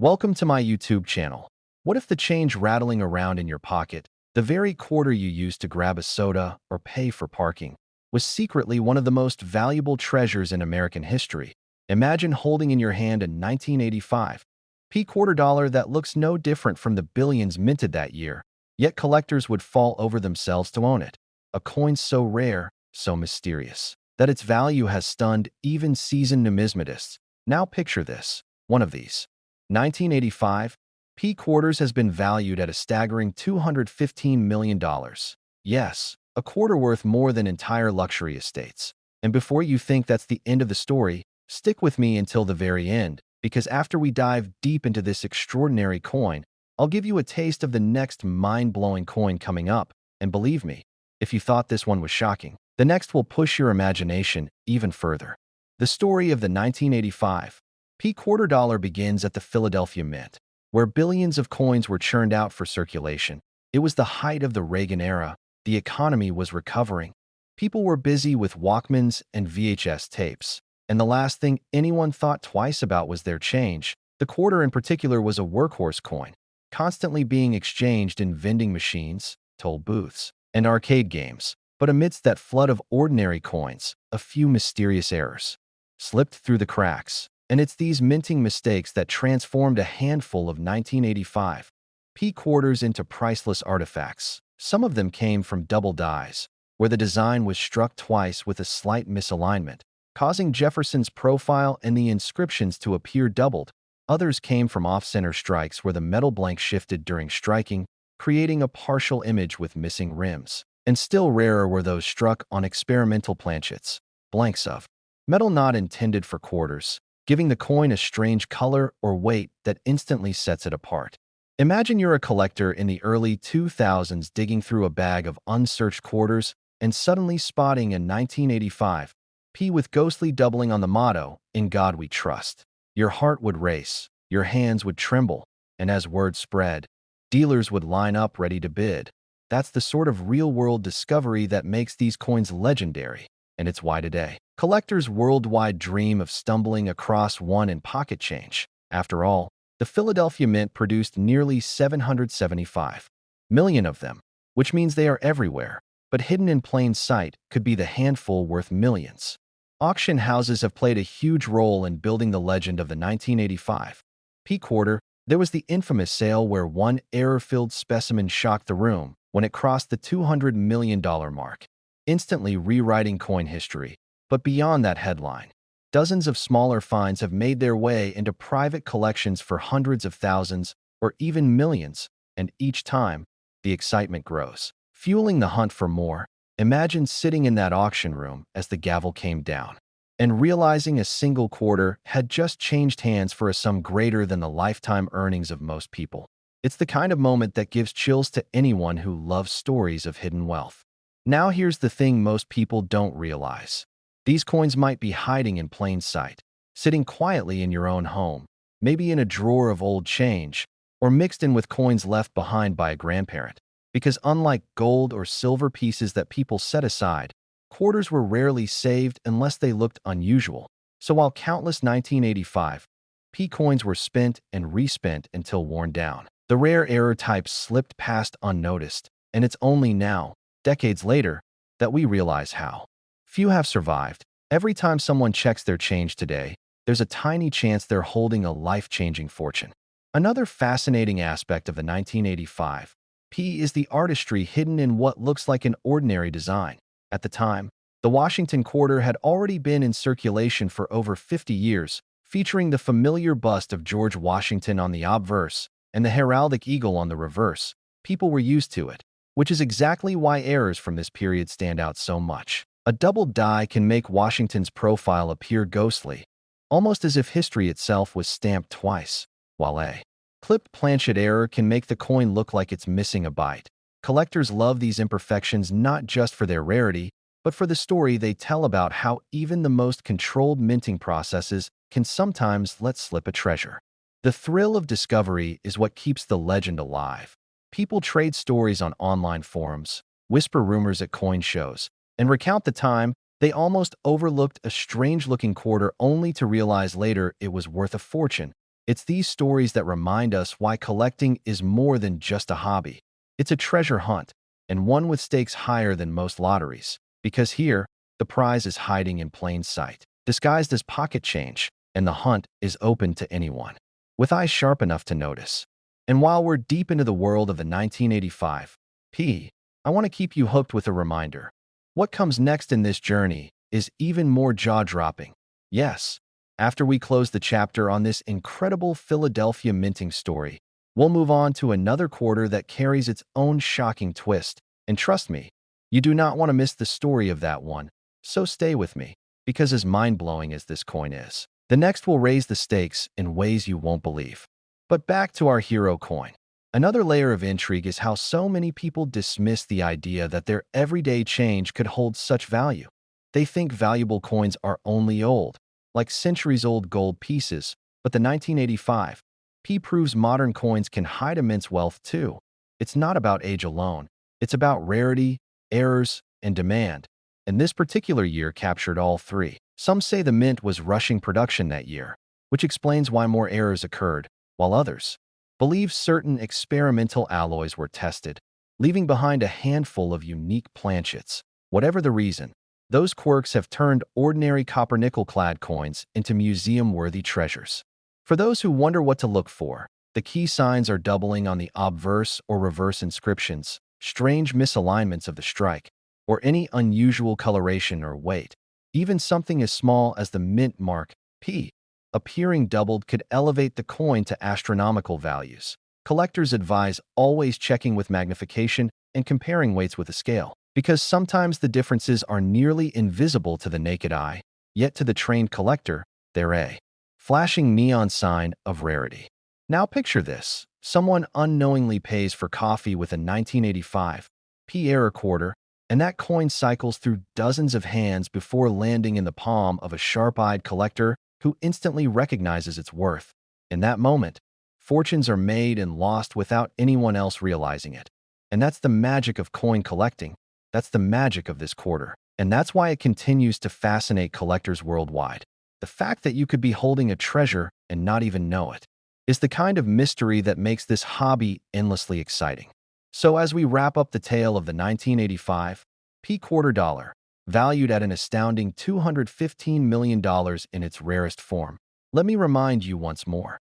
Welcome to my YouTube channel. What if the change rattling around in your pocket, the very quarter you used to grab a soda or pay for parking, was secretly one of the most valuable treasures in American history? Imagine holding in your hand a 1985 P quarter dollar that looks no different from the billions minted that year, yet collectors would fall over themselves to own it. A coin so rare, so mysterious, that its value has stunned even seasoned numismatists. Now picture this, one of these 1985 P quarters has been valued at a staggering $215 million. Yes, a quarter worth more than entire luxury estates. And before you think that's the end of the story, stick with me until the very end, because after we dive deep into this extraordinary coin, I'll give you a taste of the next mind-blowing coin coming up. And believe me, if you thought this one was shocking, the next will push your imagination even further. The story of the 1985 P quarter dollar begins at the Philadelphia Mint, where billions of coins were churned out for circulation. It was the height of the Reagan era. The economy was recovering. People were busy with Walkmans and VHS tapes, and the last thing anyone thought twice about was their change. The quarter in particular was a workhorse coin, constantly being exchanged in vending machines, toll booths, and arcade games. But amidst that flood of ordinary coins, a few mysterious errors slipped through the cracks. And it's these minting mistakes that transformed a handful of 1985 P quarters into priceless artifacts. Some of them came from double dies, where the design was struck twice with a slight misalignment, causing Jefferson's profile and the inscriptions to appear doubled. Others came from off-center strikes where the metal blank shifted during striking, creating a partial image with missing rims. And still rarer were those struck on experimental planchets, blanks of metal not intended for quarters, giving the coin a strange color or weight that instantly sets it apart. Imagine you're a collector in the early 2000s digging through a bag of unsearched quarters and suddenly spotting a 1985 P with ghostly doubling on the motto, "In God We Trust." Your heart would race, your hands would tremble, and as word spread, dealers would line up ready to bid. That's the sort of real-world discovery that makes these coins legendary, and it's why today collectors worldwide dream of stumbling across one in pocket change. After all, the Philadelphia Mint produced nearly 775 million of them, which means they are everywhere, but hidden in plain sight could be the handful worth millions. Auction houses have played a huge role in building the legend of the 1985 P quarter. There was the infamous sale where one error-filled specimen shocked the room when it crossed the $200 million mark, instantly rewriting coin history. But beyond that headline, dozens of smaller finds have made their way into private collections for hundreds of thousands or even millions, and each time, the excitement grows, fueling the hunt for more. Imagine sitting in that auction room as the gavel came down and realizing a single quarter had just changed hands for a sum greater than the lifetime earnings of most people. It's the kind of moment that gives chills to anyone who loves stories of hidden wealth. Now here's the thing most people don't realize. These coins might be hiding in plain sight, sitting quietly in your own home, maybe in a drawer of old change, or mixed in with coins left behind by a grandparent. Because unlike gold or silver pieces that people set aside, quarters were rarely saved unless they looked unusual. So while countless 1985 P coins were spent and respent until worn down, the rare error types slipped past unnoticed, and it's only now, decades later, that we realize how few have survived. Every time someone checks their change today, there's a tiny chance they're holding a life-changing fortune. Another fascinating aspect of the 1985 P is the artistry hidden in what looks like an ordinary design. At the time, the Washington quarter had already been in circulation for over 50 years, featuring the familiar bust of George Washington on the obverse and the heraldic eagle on the reverse. People were used to it, which is exactly why errors from this period stand out so much. A double die can make Washington's profile appear ghostly, almost as if history itself was stamped twice, while a clipped planchet error can make the coin look like it's missing a bite. Collectors love these imperfections not just for their rarity, but for the story they tell about how even the most controlled minting processes can sometimes let slip a treasure. The thrill of discovery is what keeps the legend alive. People trade stories on online forums, whisper rumors at coin shows, and recount the time they almost overlooked a strange-looking quarter only to realize later it was worth a fortune. It's these stories that remind us why collecting is more than just a hobby. It's a treasure hunt, and one with stakes higher than most lotteries. Because here, the prize is hiding in plain sight, disguised as pocket change, and the hunt is open to anyone with eyes sharp enough to notice. And while we're deep into the world of the 1985 P, I want to keep you hooked with a reminder. What comes next in this journey is even more jaw-dropping. Yes, after we close the chapter on this incredible Philadelphia minting story, we'll move on to another quarter that carries its own shocking twist. And trust me, you do not want to miss the story of that one. So stay with me, because as mind-blowing as this coin is, the next will raise the stakes in ways you won't believe. But back to our hero coin. Another layer of intrigue is how so many people dismiss the idea that their everyday change could hold such value. They think valuable coins are only old, like centuries-old gold pieces, but the 1985 P proves modern coins can hide immense wealth too. It's not about age alone. It's about rarity, errors, and demand. And this particular year captured all three. Some say the mint was rushing production that year, which explains why more errors occurred, while others believe certain experimental alloys were tested, leaving behind a handful of unique planchets. Whatever the reason, those quirks have turned ordinary copper-nickel-clad coins into museum-worthy treasures. For those who wonder what to look for, the key signs are doubling on the obverse or reverse inscriptions, strange misalignments of the strike, or any unusual coloration or weight. Even something as small as the mint mark P appearing doubled could elevate the coin to astronomical values. Collectors advise always checking with magnification and comparing weights with a scale, because sometimes the differences are nearly invisible to the naked eye, yet to the trained collector, they're a flashing neon sign of rarity. Now picture this. Someone unknowingly pays for coffee with a 1985 P error quarter, and that coin cycles through dozens of hands before landing in the palm of a sharp-eyed collector who instantly recognizes its worth. In that moment, fortunes are made and lost without anyone else realizing it. And that's the magic of coin collecting. That's the magic of this quarter. And that's why it continues to fascinate collectors worldwide. The fact that you could be holding a treasure and not even know it is the kind of mystery that makes this hobby endlessly exciting. So as we wrap up the tale of the 1985 P quarter dollar, valued at an astounding $215 million in its rarest form, let me remind you once more.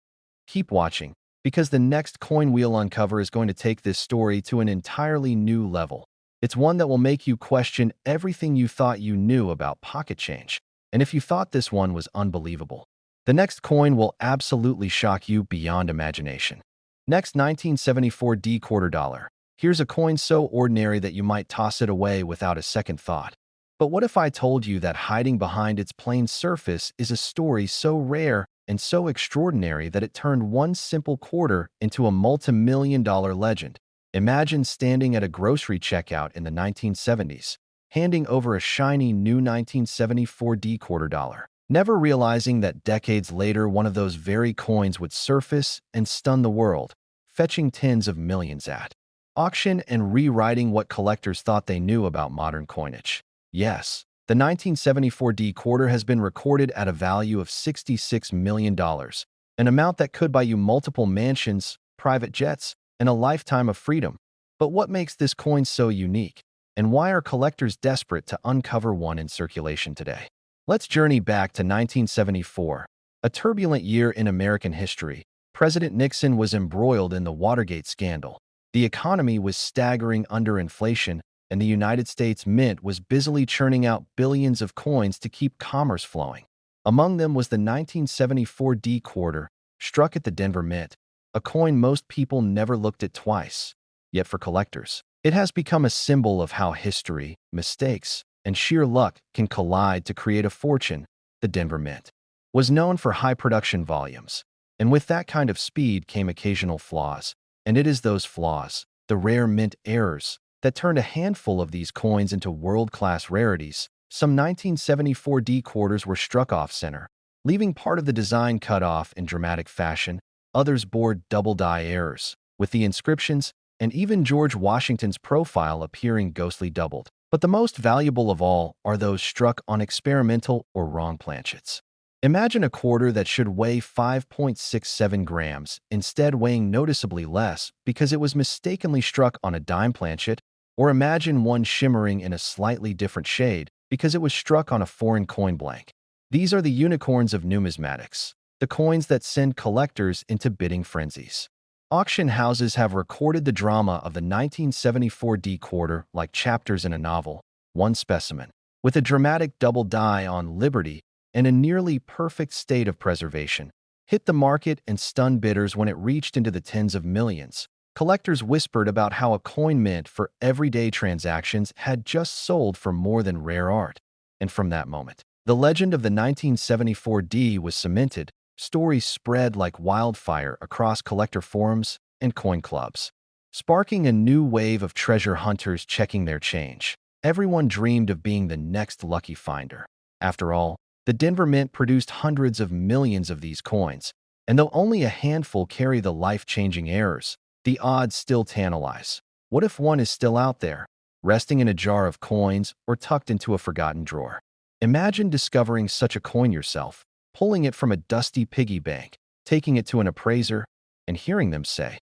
Keep watching, because the next coin we'll uncover is going to take this story to an entirely new level. It's one that will make you question everything you thought you knew about pocket change. And if you thought this one was unbelievable, the next coin will absolutely shock you beyond imagination. Next, 1974 D quarter dollar. Here's a coin so ordinary that you might toss it away without a second thought. But what if I told you that hiding behind its plain surface is a story so rare and so extraordinary that it turned one simple quarter into a multi-million-dollar legend? Imagine standing at a grocery checkout in the 1970s, handing over a shiny new 1974 D quarter dollar, never realizing that decades later one of those very coins would surface and stun the world, fetching tens of millions at auction and rewriting what collectors thought they knew about modern coinage. Yes, the 1974 D quarter has been recorded at a value of $66 million, an amount that could buy you multiple mansions, private jets, and a lifetime of freedom. But what makes this coin so unique? And why are collectors desperate to uncover one in circulation today? Let's journey back to 1974, a turbulent year in American history. President Nixon was embroiled in the Watergate scandal. The economy was staggering under inflation, and the United States Mint was busily churning out billions of coins to keep commerce flowing. Among them was the 1974 D quarter, struck at the Denver Mint, a coin most people never looked at twice. Yet for collectors, it has become a symbol of how history, mistakes, and sheer luck can collide to create a fortune. The Denver Mint was known for high production volumes, and with that kind of speed came occasional flaws. And it is those flaws, the rare mint errors, that turned a handful of these coins into world-class rarities. Some 1974 D quarters were struck off-center, leaving part of the design cut off in dramatic fashion. Others bore double-die errors, with the inscriptions and even George Washington's profile appearing ghostly doubled. But the most valuable of all are those struck on experimental or wrong planchets. Imagine a quarter that should weigh 5.67 grams, instead weighing noticeably less because it was mistakenly struck on a dime planchet, or imagine one shimmering in a slightly different shade because it was struck on a foreign coin blank. These are the unicorns of numismatics, the coins that send collectors into bidding frenzies. Auction houses have recorded the drama of the 1974 D quarter like chapters in a novel, one specimen, with a dramatic double die on Liberty and a nearly perfect state of preservation, hit the market and stunned bidders when it reached into the tens of millions. Collectors whispered about how a coin mint for everyday transactions had just sold for more than rare art. And from that moment, the legend of the 1974 D was cemented. Stories spread like wildfire across collector forums and coin clubs, sparking a new wave of treasure hunters checking their change. Everyone dreamed of being the next lucky finder. After all, the Denver Mint produced hundreds of millions of these coins, and though only a handful carry the life-changing errors, the odds still tantalize. What if one is still out there, resting in a jar of coins or tucked into a forgotten drawer? Imagine discovering such a coin yourself, pulling it from a dusty piggy bank, taking it to an appraiser, and hearing them say,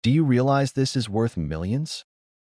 "Do you realize this is worth millions?"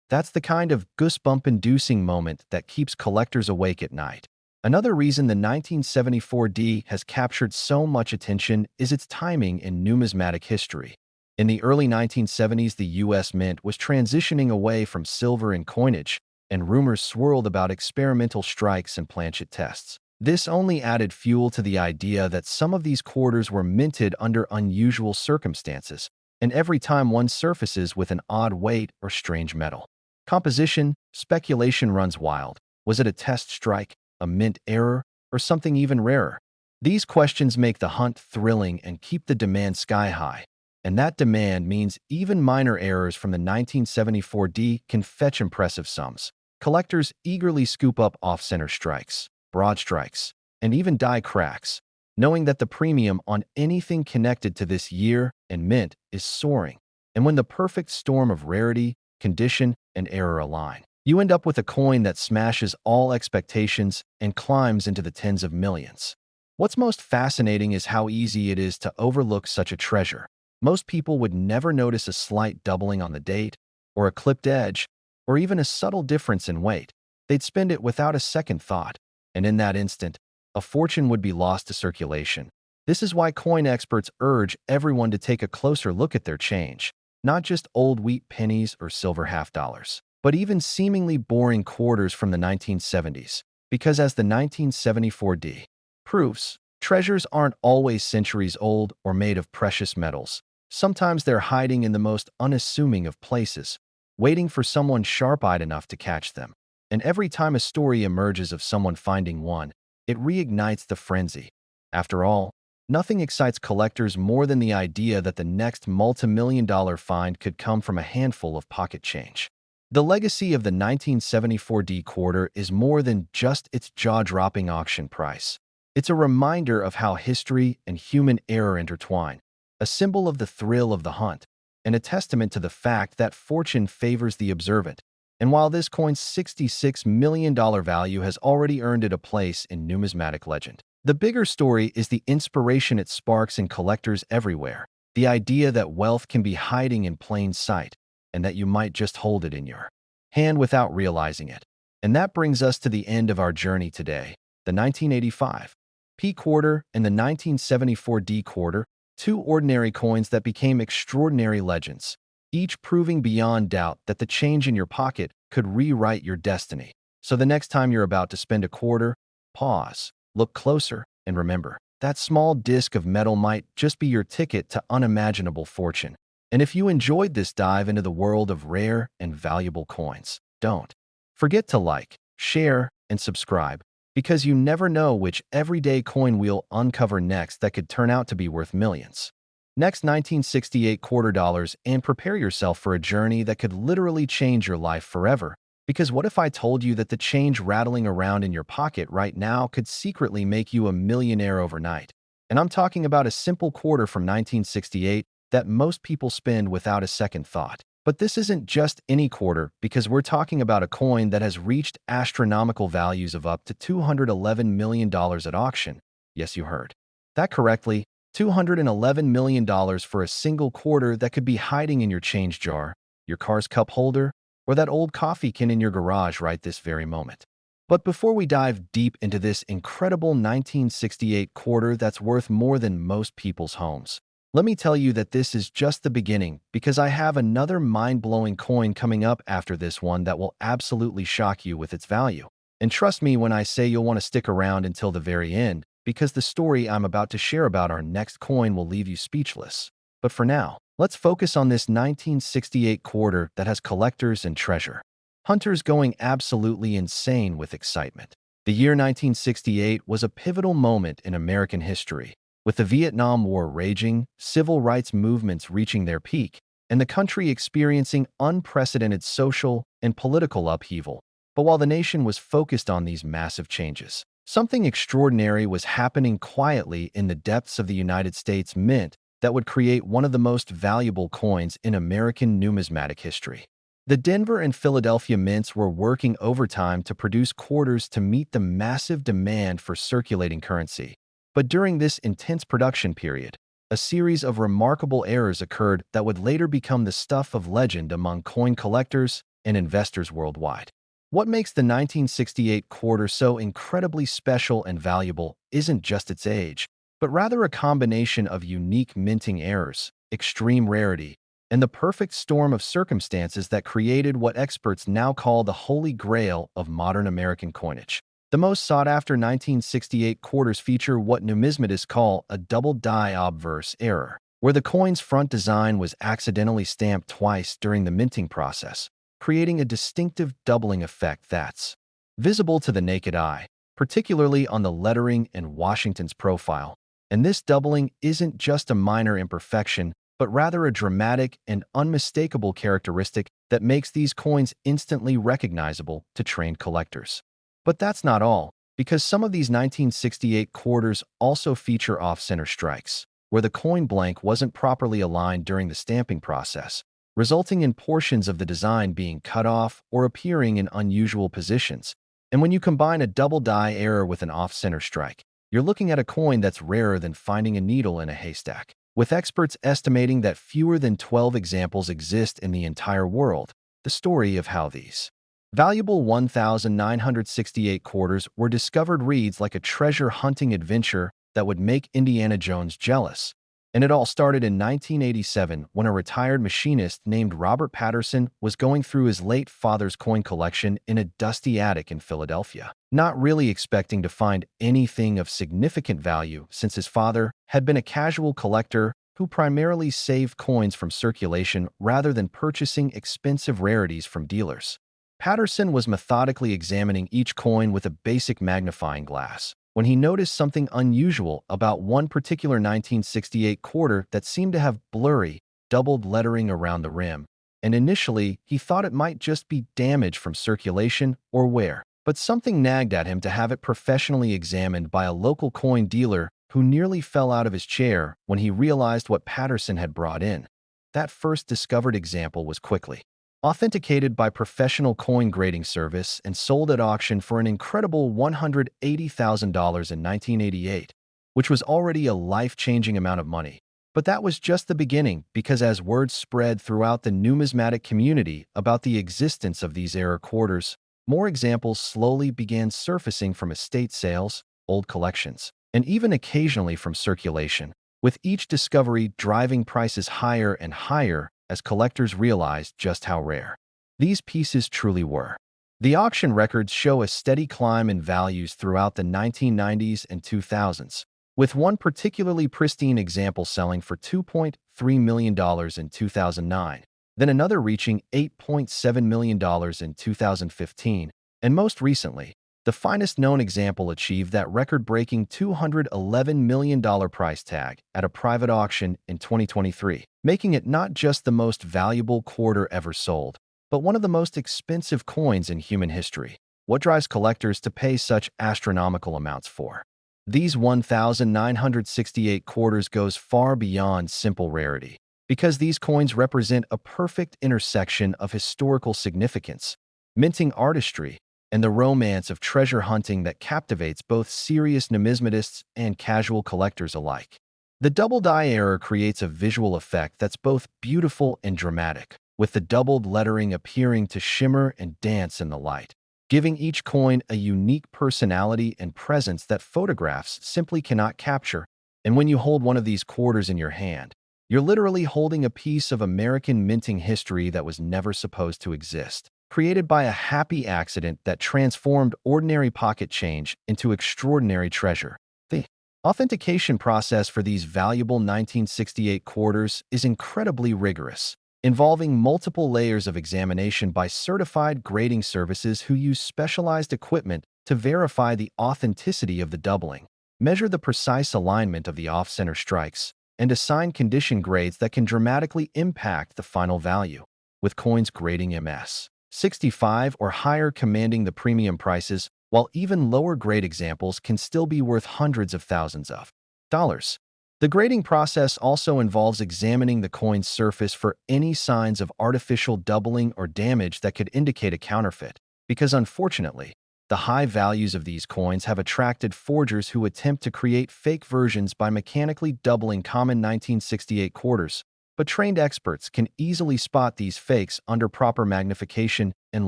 That's the kind of goosebump-inducing moment that keeps collectors awake at night. Another reason the 1974 D has captured so much attention is its timing in numismatic history. In the early 1970s, the U.S. Mint was transitioning away from silver in coinage, and rumors swirled about experimental strikes and planchet tests. This only added fuel to the idea that some of these quarters were minted under unusual circumstances, and every time one surfaces with an odd weight or strange metal composition, speculation runs wild. Was it a test strike, a mint error, or something even rarer? These questions make the hunt thrilling and keep the demand sky high. And that demand means even minor errors from the 1974 D can fetch impressive sums. Collectors eagerly scoop up off-center strikes, broad strikes, and even die cracks, knowing that the premium on anything connected to this year and mint is soaring. And when the perfect storm of rarity, condition, and error align, you end up with a coin that smashes all expectations and climbs into the tens of millions. What's most fascinating is how easy it is to overlook such a treasure. Most people would never notice a slight doubling on the date, or a clipped edge, or even a subtle difference in weight. They'd spend it without a second thought, and in that instant, a fortune would be lost to circulation. This is why coin experts urge everyone to take a closer look at their change, not just old wheat pennies or silver half-dollars, but even seemingly boring quarters from the 1970s, because as the 1974 D proves, treasures aren't always centuries old or made of precious metals. Sometimes they're hiding in the most unassuming of places, waiting for someone sharp-eyed enough to catch them. And every time a story emerges of someone finding one, it reignites the frenzy. After all, nothing excites collectors more than the idea that the next multi-million-dollar find could come from a handful of pocket change. The legacy of the 1974 D quarter is more than just its jaw-dropping auction price. It's a reminder of how history and human error intertwine, a symbol of the thrill of the hunt, and a testament to the fact that fortune favors the observant. And while this coin's $66 million value has already earned it a place in numismatic legend, the bigger story is the inspiration it sparks in collectors everywhere. The idea that wealth can be hiding in plain sight, and that you might just hold it in your hand without realizing it. And that brings us to the end of our journey today. The 1985 P quarter and the 1974 D quarter, two ordinary coins that became extraordinary legends, each proving beyond doubt that the change in your pocket could rewrite your destiny. So the next time you're about to spend a quarter, pause, look closer, and remember, that small disc of metal might just be your ticket to unimaginable fortune. And if you enjoyed this dive into the world of rare and valuable coins, don't forget to like, share, and subscribe, because you never know which everyday coin we'll uncover next that could turn out to be worth millions. Next 1968 quarter dollars, and prepare yourself for a journey that could literally change your life forever. Because what if I told you that the change rattling around in your pocket right now could secretly make you a millionaire overnight? And I'm talking about a simple quarter from 1968 that most people spend without a second thought. But this isn't just any quarter, because we're talking about a coin that has reached astronomical values of up to $211 million at auction. Yes, you heard. That correctly, $211 million for a single quarter that could be hiding in your change jar, your car's cup holder, or that old coffee can in your garage right this very moment. But before we dive deep into this incredible 1968 quarter that's worth more than most people's homes, let me tell you that this is just the beginning because I have another mind-blowing coin coming up after this one that will absolutely shock you with its value. And trust me when I say you'll want to stick around until the very end, because the story I'm about to share about our next coin will leave you speechless. But for now, let's focus on this 1968 quarter that has collectors and treasure hunters going absolutely insane with excitement. The year 1968 was a pivotal moment in American history, with the Vietnam War raging, civil rights movements reaching their peak, and the country experiencing unprecedented social and political upheaval. But while the nation was focused on these massive changes, something extraordinary was happening quietly in the depths of the United States Mint that would create one of the most valuable coins in American numismatic history. The Denver and Philadelphia mints were working overtime to produce quarters to meet the massive demand for circulating currency. But during this intense production period, a series of remarkable errors occurred that would later become the stuff of legend among coin collectors and investors worldwide. What makes the 1968 quarter so incredibly special and valuable isn't just its age, but rather a combination of unique minting errors, extreme rarity, and the perfect storm of circumstances that created what experts now call the holy grail of modern American coinage. The most sought-after 1968 quarters feature what numismatists call a double die obverse error, where the coin's front design was accidentally stamped twice during the minting process, creating a distinctive doubling effect that's visible to the naked eye, particularly on the lettering and Washington's profile. And this doubling isn't just a minor imperfection, but rather a dramatic and unmistakable characteristic that makes these coins instantly recognizable to trained collectors. But that's not all, because some of these 1968 quarters also feature off-center strikes, where the coin blank wasn't properly aligned during the stamping process, resulting in portions of the design being cut off or appearing in unusual positions. And when you combine a double die error with an off-center strike, you're looking at a coin that's rarer than finding a needle in a haystack, with experts estimating that fewer than 12 examples exist in the entire world. The story of how these valuable 1968 quarters were discovered reads like a treasure hunting adventure that would make Indiana Jones jealous. And it all started in 1987 when a retired machinist named Robert Patterson was going through his late father's coin collection in a dusty attic in Philadelphia, not really expecting to find anything of significant value since his father had been a casual collector who primarily saved coins from circulation rather than purchasing expensive rarities from dealers. Patterson was methodically examining each coin with a basic magnifying glass when he noticed something unusual about one particular 1968 quarter that seemed to have blurry, doubled lettering around the rim. And initially, he thought it might just be damage from circulation or wear. But something nagged at him to have it professionally examined by a local coin dealer who nearly fell out of his chair when he realized what Patterson had brought in. That first discovered example was quickly authenticated by professional coin grading service and sold at auction for an incredible $180,000 in 1988, which was already a life-changing amount of money. But that was just the beginning, because as word spread throughout the numismatic community about the existence of these error quarters, more examples slowly began surfacing from estate sales, old collections, and even occasionally from circulation, with each discovery driving prices higher and higher as collectors realized just how rare these pieces truly were. The auction records show a steady climb in values throughout the 1990s and 2000s, with one particularly pristine example selling for $2.3 million in 2009, then another reaching $8.7 million in 2015, and most recently, the finest known example achieved that record-breaking $211 million price tag at a private auction in 2023, making it not just the most valuable quarter ever sold, but one of the most expensive coins in human history. What drives collectors to pay such astronomical amounts for these 1968 quarters goes far beyond simple rarity, because these coins represent a perfect intersection of historical significance, minting artistry, and the romance of treasure hunting that captivates both serious numismatists and casual collectors alike. The double die error creates a visual effect that's both beautiful and dramatic, with the doubled lettering appearing to shimmer and dance in the light, giving each coin a unique personality and presence that photographs simply cannot capture. And when you hold one of these quarters in your hand, you're literally holding a piece of American minting history that was never supposed to exist, created by a happy accident that transformed ordinary pocket change into extraordinary treasure. The authentication process for these valuable 1968 quarters is incredibly rigorous, involving multiple layers of examination by certified grading services who use specialized equipment to verify the authenticity of the doubling, measure the precise alignment of the off-center strikes, and assign condition grades that can dramatically impact the final value, with coins grading MS 65 or higher commanding the premium prices, while even lower grade examples can still be worth hundreds of thousands of dollars. The grading process also involves examining the coin's surface for any signs of artificial doubling or damage that could indicate a counterfeit, because unfortunately, the high values of these coins have attracted forgers who attempt to create fake versions by mechanically doubling common 1968 quarters, but trained experts can easily spot these fakes under proper magnification and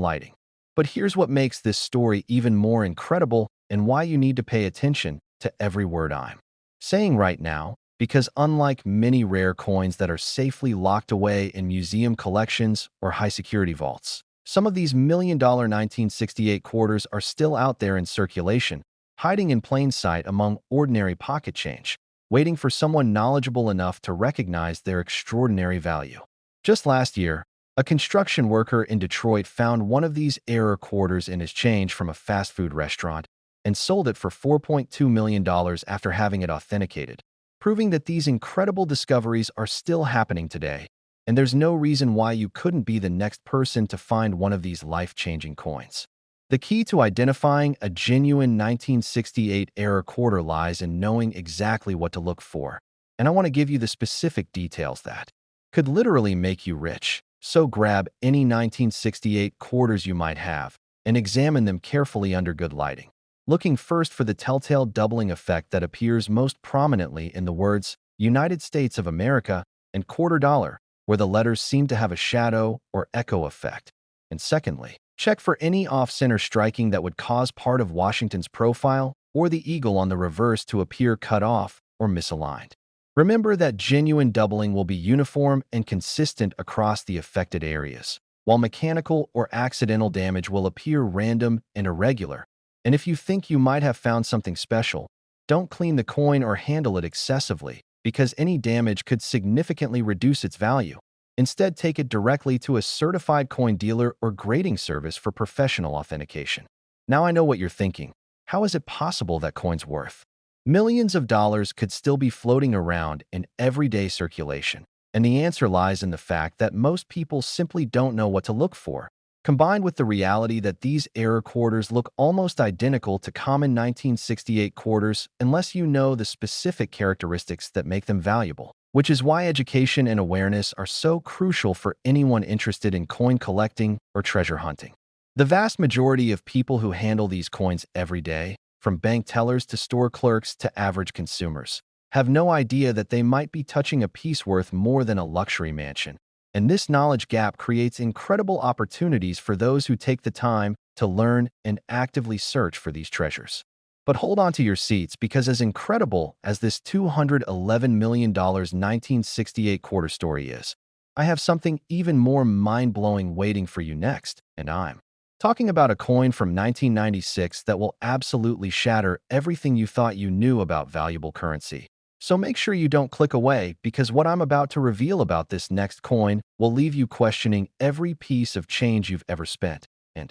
lighting. But here's what makes this story even more incredible and why you need to pay attention to every word I'm saying right now, because unlike many rare coins that are safely locked away in museum collections or high-security vaults, some of these million-dollar 1968 quarters are still out there in circulation, hiding in plain sight among ordinary pocket change, waiting for someone knowledgeable enough to recognize their extraordinary value. Just last year, a construction worker in Detroit found one of these error quarters in his change from a fast food restaurant and sold it for $4.2 million after having it authenticated, proving that these incredible discoveries are still happening today, and there's no reason why you couldn't be the next person to find one of these life-changing coins. The key to identifying a genuine 1968 error quarter lies in knowing exactly what to look for, and I want to give you the specific details that could literally make you rich. So grab any 1968 quarters you might have and examine them carefully under good lighting, looking first for the telltale doubling effect that appears most prominently in the words United States of America and quarter dollar, where the letters seem to have a shadow or echo effect. And secondly, check for any off-center striking that would cause part of Washington's profile or the eagle on the reverse to appear cut off or misaligned. Remember that genuine doubling will be uniform and consistent across the affected areas, while mechanical or accidental damage will appear random and irregular. And if you think you might have found something special, don't clean the coin or handle it excessively, because any damage could significantly reduce its value. Instead, take it directly to a certified coin dealer or grading service for professional authentication. Now I know what you're thinking. How is it possible that coins worth millions of dollars could still be floating around in everyday circulation? And the answer lies in the fact that most people simply don't know what to look for, combined with the reality that these error quarters look almost identical to common 1968 quarters unless you know the specific characteristics that make them valuable, which is why education and awareness are so crucial for anyone interested in coin collecting or treasure hunting. The vast majority of people who handle these coins every day, from bank tellers to store clerks to average consumers, have no idea that they might be touching a piece worth more than a luxury mansion. And this knowledge gap creates incredible opportunities for those who take the time to learn and actively search for these treasures. But hold on to your seats, because as incredible as this $211 million 1968 quarter story is, I have something even more mind-blowing waiting for you next, and I'm talking about a coin from 1996 that will absolutely shatter everything you thought you knew about valuable currency. So make sure you don't click away, because what I'm about to reveal about this next coin will leave you questioning every piece of change you've ever spent. And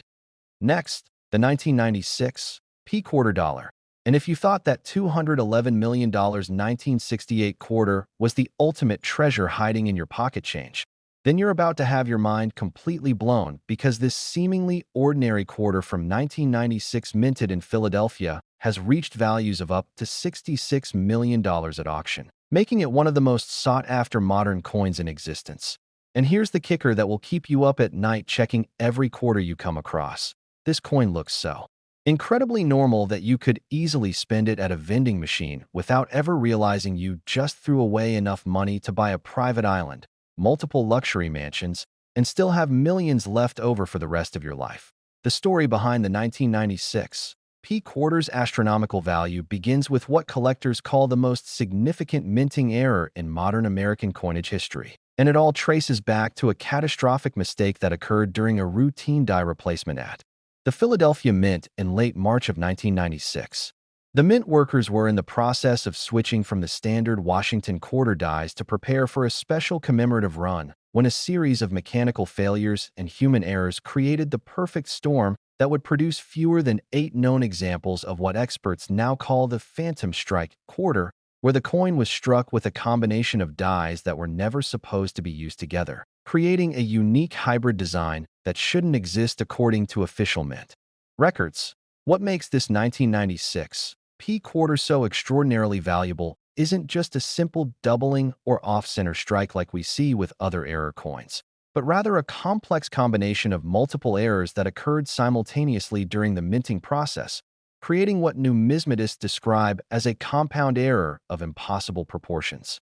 next, the 1996 P quarter dollar. And if you thought that $211 million 1968 quarter was the ultimate treasure hiding in your pocket change, then you're about to have your mind completely blown, because this seemingly ordinary quarter from 1996 minted in Philadelphia has reached values of up to $66 million at auction, making it one of the most sought-after modern coins in existence. And here's the kicker that will keep you up at night checking every quarter you come across. This coin looks so incredibly normal that you could easily spend it at a vending machine without ever realizing you just threw away enough money to buy a private island, multiple luxury mansions, and still have millions left over for the rest of your life. The story behind the 1996 P quarter's astronomical value begins with what collectors call the most significant minting error in modern American coinage history. And it all traces back to a catastrophic mistake that occurred during a routine die replacement at the Philadelphia Mint in late March of 1996. The mint workers were in the process of switching from the standard Washington quarter dies to prepare for a special commemorative run when a series of mechanical failures and human errors created the perfect storm that would produce fewer than 8 known examples of what experts now call the phantom strike quarter, where the coin was struck with a combination of dies that were never supposed to be used together, creating a unique hybrid design that shouldn't exist according to official mint records. What makes this 1996 P quarter so extraordinarily valuable isn't just a simple doubling or off-center strike like we see with other error coins, but rather a complex combination of multiple errors that occurred simultaneously during the minting process, creating what numismatists describe as a compound error of impossible proportions.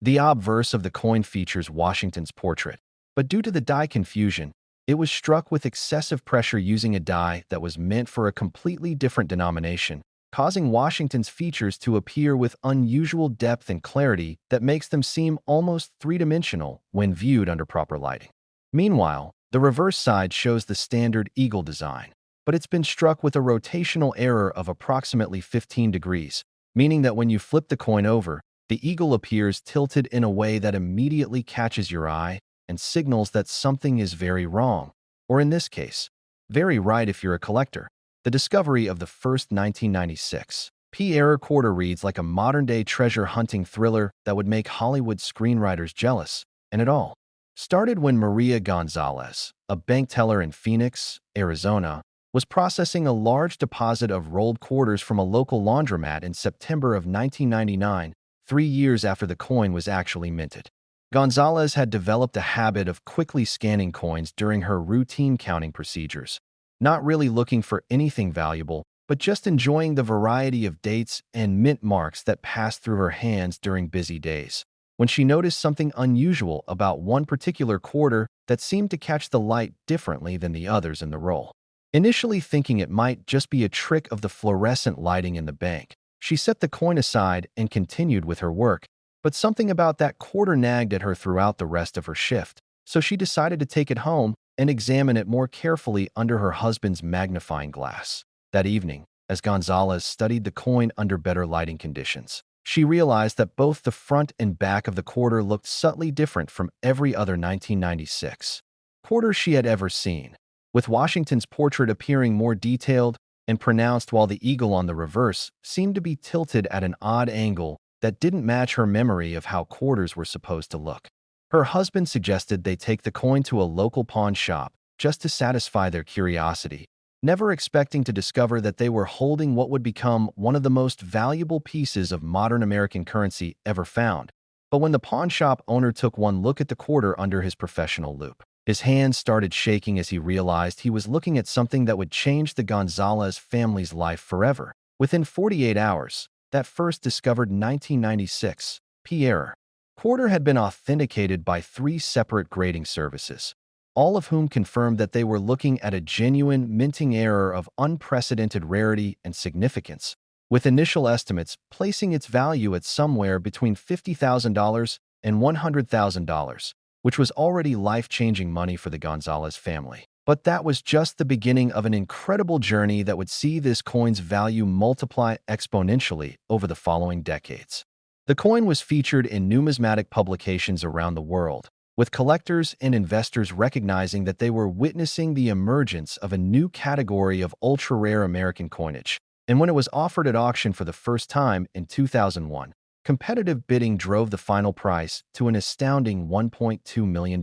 The obverse of the coin features Washington's portrait, but due to the die confusion, it was struck with excessive pressure using a die that was meant for a completely different denomination, causing Washington's features to appear with unusual depth and clarity that makes them seem almost three-dimensional when viewed under proper lighting. Meanwhile, the reverse side shows the standard eagle design, but it's been struck with a rotational error of approximately 15 degrees, meaning that when you flip the coin over, the eagle appears tilted in a way that immediately catches your eye and signals that something is very wrong, or in this case, very right if you're a collector. The discovery of the first 1996 P error quarter reads like a modern-day treasure hunting thriller that would make Hollywood screenwriters jealous, and it all started when Maria Gonzalez, a bank teller in Phoenix, Arizona, was processing a large deposit of rolled quarters from a local laundromat in September of 1999, 3 years after the coin was actually minted. Gonzalez had developed a habit of quickly scanning coins during her routine counting procedures, not really looking for anything valuable, but just enjoying the variety of dates and mint marks that passed through her hands during busy days. When she noticed something unusual about one particular quarter that seemed to catch the light differently than the others in the roll. Initially thinking it might just be a trick of the fluorescent lighting in the bank, she set the coin aside and continued with her work, but something about that quarter nagged at her throughout the rest of her shift, so she decided to take it home and examine it more carefully under her husband's magnifying glass. That evening, as Gonzalez studied the coin under better lighting conditions, she realized that both the front and back of the quarter looked subtly different from every other 1996 quarter she had ever seen, with Washington's portrait appearing more detailed and pronounced while the eagle on the reverse seemed to be tilted at an odd angle that didn't match her memory of how quarters were supposed to look. Her husband suggested they take the coin to a local pawn shop just to satisfy their curiosity, never expecting to discover that they were holding what would become one of the most valuable pieces of modern American currency ever found. But when the pawn shop owner took one look at the quarter under his professional loupe, his hands started shaking as he realized he was looking at something that would change the Gonzalez family's life forever. Within 48 hours, that first discovered 1996 P error quarter had been authenticated by 3 separate grading services, all of whom confirmed that they were looking at a genuine minting error of unprecedented rarity and significance, with initial estimates placing its value at somewhere between $50,000 and $100,000, which was already life-changing money for the Gonzalez family. But that was just the beginning of an incredible journey that would see this coin's value multiply exponentially over the following decades. The coin was featured in numismatic publications around the world, with collectors and investors recognizing that they were witnessing the emergence of a new category of ultra-rare American coinage. And when it was offered at auction for the first time in 2001, competitive bidding drove the final price to an astounding $1.2 million,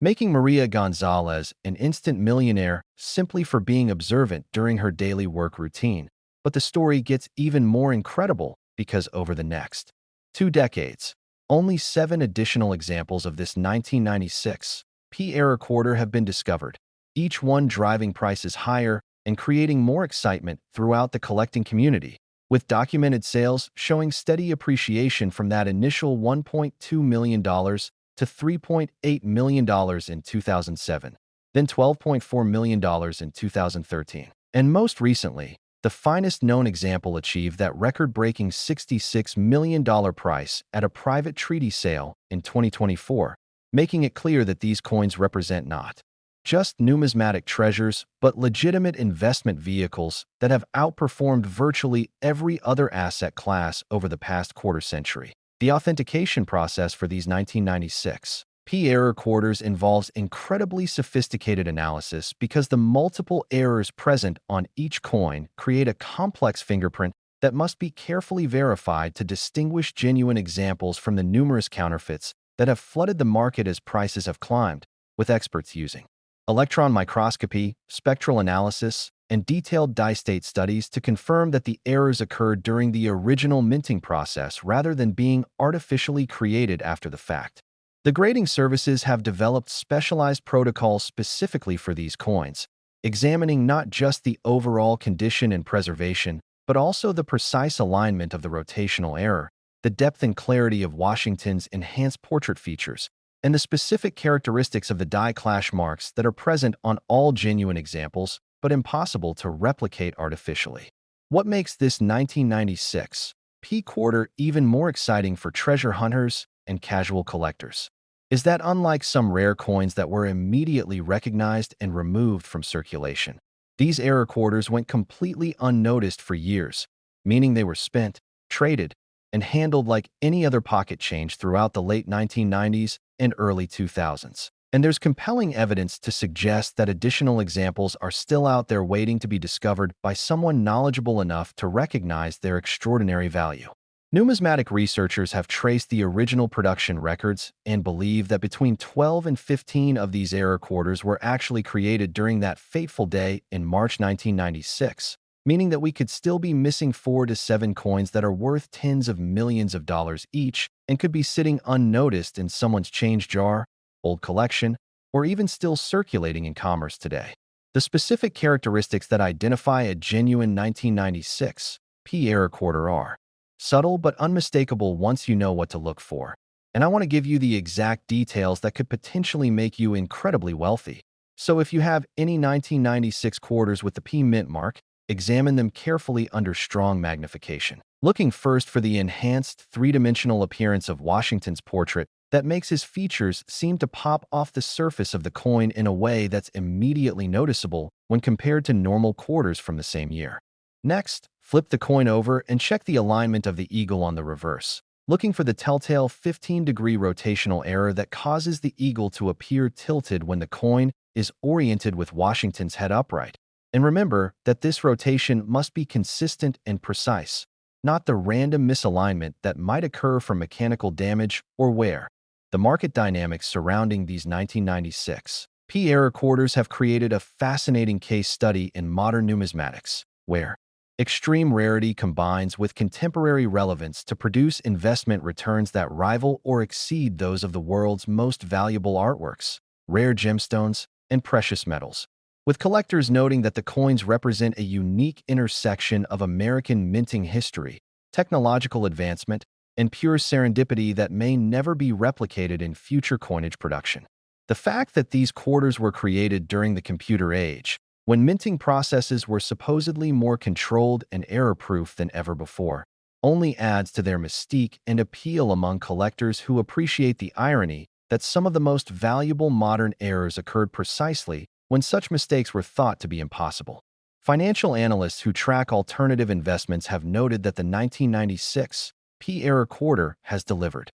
making Maria Gonzalez an instant millionaire simply for being observant during her daily work routine. But the story gets even more incredible because over the next 2 decades, only 7 additional examples of this 1996 P error quarter have been discovered, each one driving prices higher and creating more excitement throughout the collecting community, with documented sales showing steady appreciation from that initial $1.2 million to $3.8 million in 2007, then $12.4 million in 2013. And most recently, the finest known example achieved that record-breaking $66 million price at a private treaty sale in 2024, making it clear that these coins represent not just numismatic treasures, but legitimate investment vehicles that have outperformed virtually every other asset class over the past quarter century. The authentication process for these 1996 P-error quarters involves incredibly sophisticated analysis because the multiple errors present on each coin create a complex fingerprint that must be carefully verified to distinguish genuine examples from the numerous counterfeits that have flooded the market as prices have climbed, with experts using electron microscopy, spectral analysis, and detailed dye-state studies to confirm that the errors occurred during the original minting process rather than being artificially created after the fact. The grading services have developed specialized protocols specifically for these coins, examining not just the overall condition and preservation, but also the precise alignment of the rotational error, the depth and clarity of Washington's enhanced portrait features, and the specific characteristics of the die clash marks that are present on all genuine examples, but impossible to replicate artificially. What makes this 1996 P quarter even more exciting for treasure hunters and casual collectors is that unlike some rare coins that were immediately recognized and removed from circulation, these error quarters went completely unnoticed for years, meaning they were spent, traded, and handled like any other pocket change throughout the late 1990s and early 2000s. And there's compelling evidence to suggest that additional examples are still out there waiting to be discovered by someone knowledgeable enough to recognize their extraordinary value. Numismatic researchers have traced the original production records and believe that between 12 and 15 of these error quarters were actually created during that fateful day in March 1996, meaning that we could still be missing 4 to 7 coins that are worth tens of millions of dollars each and could be sitting unnoticed in someone's change jar, old collection, or even still circulating in commerce today. The specific characteristics that identify a genuine 1996 P-error quarter are subtle but unmistakable once you know what to look for. And I want to give you the exact details that could potentially make you incredibly wealthy. So if you have any 1996 quarters with the P mint mark, examine them carefully under strong magnification, looking first for the enhanced three-dimensional appearance of Washington's portrait that makes his features seem to pop off the surface of the coin in a way that's immediately noticeable when compared to normal quarters from the same year. Next, flip the coin over and check the alignment of the eagle on the reverse, looking for the telltale 15-degree rotational error that causes the eagle to appear tilted when the coin is oriented with Washington's head upright. And remember that this rotation must be consistent and precise, not the random misalignment that might occur from mechanical damage or wear. The market dynamics surrounding these 1996 P-error quarters have created a fascinating case study in modern numismatics, where extreme rarity combines with contemporary relevance to produce investment returns that rival or exceed those of the world's most valuable artworks, rare gemstones, and precious metals, with collectors noting that the coins represent a unique intersection of American minting history, technological advancement, and pure serendipity that may never be replicated in future coinage production. The fact that these quarters were created during the computer age, when minting processes were supposedly more controlled and error-proof than ever before, only adds to their mystique and appeal among collectors who appreciate the irony that some of the most valuable modern errors occurred precisely when such mistakes were thought to be impossible. Financial analysts who track alternative investments have noted that the 1996 P-error quarter has delivered